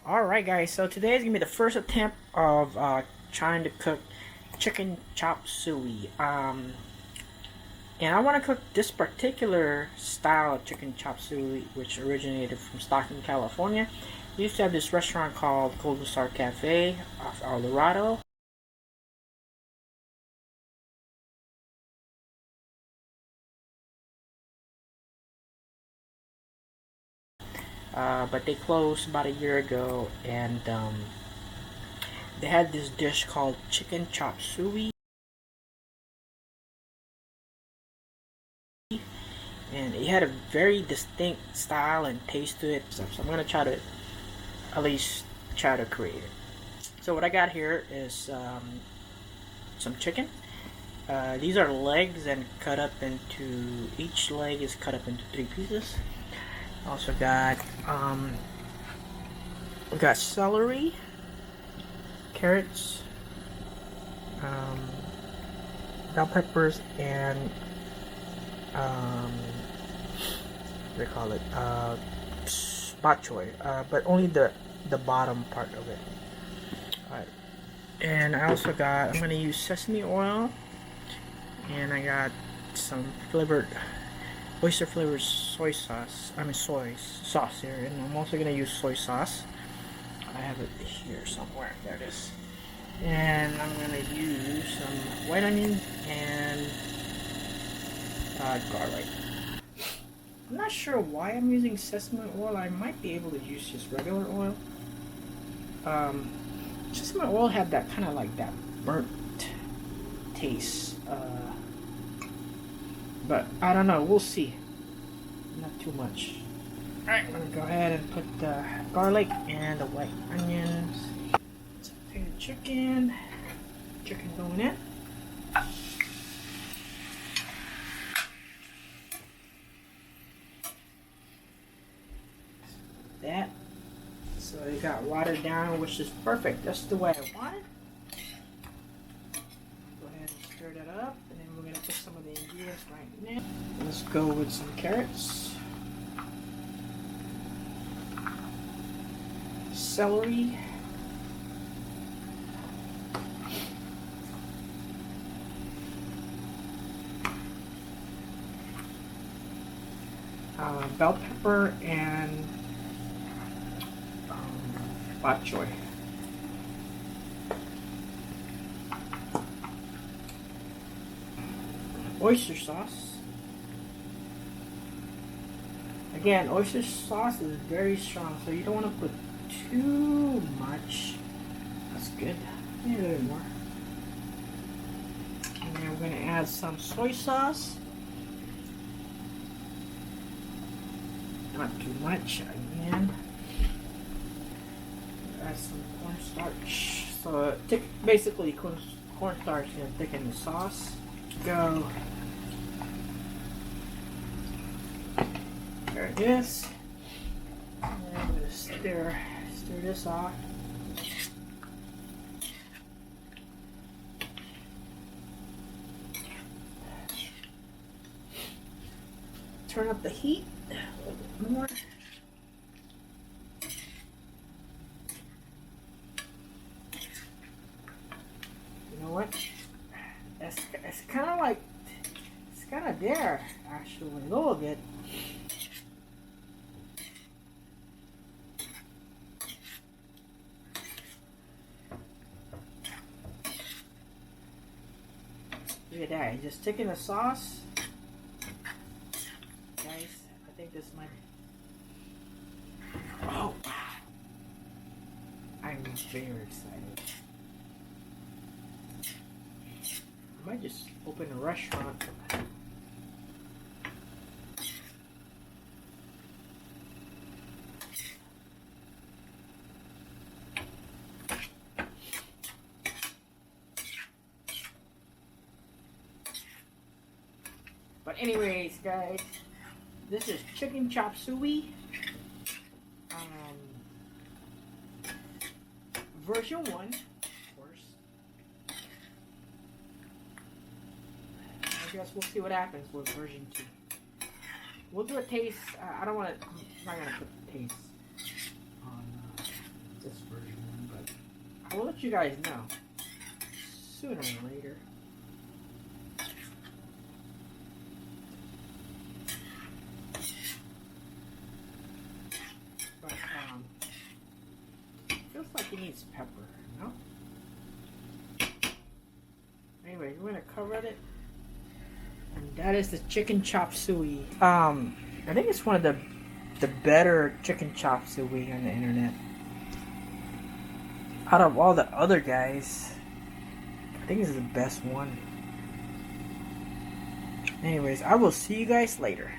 Alright guys, so today is going to be the first attempt of trying to cook chicken chop suey. And I want to cook this particular style of chicken chop suey, which originated from Stockton, California. We used to have this restaurant called Golden Star Cafe off El Dorado. But they closed about a year ago, and they had this dish called chicken chop suey. And it had a very distinct style and taste to it, so I'm gonna try to at least try to create it. So what I got here is some chicken. These are legs and cut up into, each leg is cut up into 3 pieces. Also got we got celery, carrots, bell peppers, and what do they call it? Bok choy, but only the bottom part of it. Alright, and I also got, I'm gonna use sesame oil, and I got some flavored oyster flavored soy sauce. Soy sauce here, and I'm also gonna use soy sauce. I have it here somewhere. There it is. And I'm gonna use some white onion and garlic. I'm not sure why I'm using sesame oil. I might be able to use just regular oil. Sesame oil had that kind of like that burnt taste. But I don't know. We'll see. Not too much. Alright, I'm gonna go ahead and put the garlic and the white onions. So take the chicken. Chicken going in. That. So it got watered down, which is perfect. That's the way I want it. Go ahead and stir that up, and then we're gonna put some of the ingredients right now. Let's go with some carrots, celery, bell pepper, and bok choy. Oyster sauce. Again, oyster sauce is very strong, so you don't want to put too much. That's good. Maybe a little bit more. And then we're going to add some soy sauce. Not too much again. Add some cornstarch. So basically cornstarch is going to thicken the sauce. Go. There it is. And I'm going to stir this off. Turn up the heat a little bit more. You know what? It's kind of like, it's kind of there actually a little bit. Look at that, just taking the sauce. Guys, I think this might, oh wow, I'm very excited. I might just open a restaurant. But anyways, guys, this is chicken chop suey. Version 1, of course. I guess we'll see what happens with version 2. We'll do a taste. I don't want to. I'm not gonna put the taste on I'll let you guys know sooner or later. But feels like it needs pepper, no? Anyway, we're gonna cover it. And that is the chicken chop suey. I think it's one of the better chicken chop suey on the internet. Out of all the other guys, I think this is the best one. Anyways, I will see you guys later.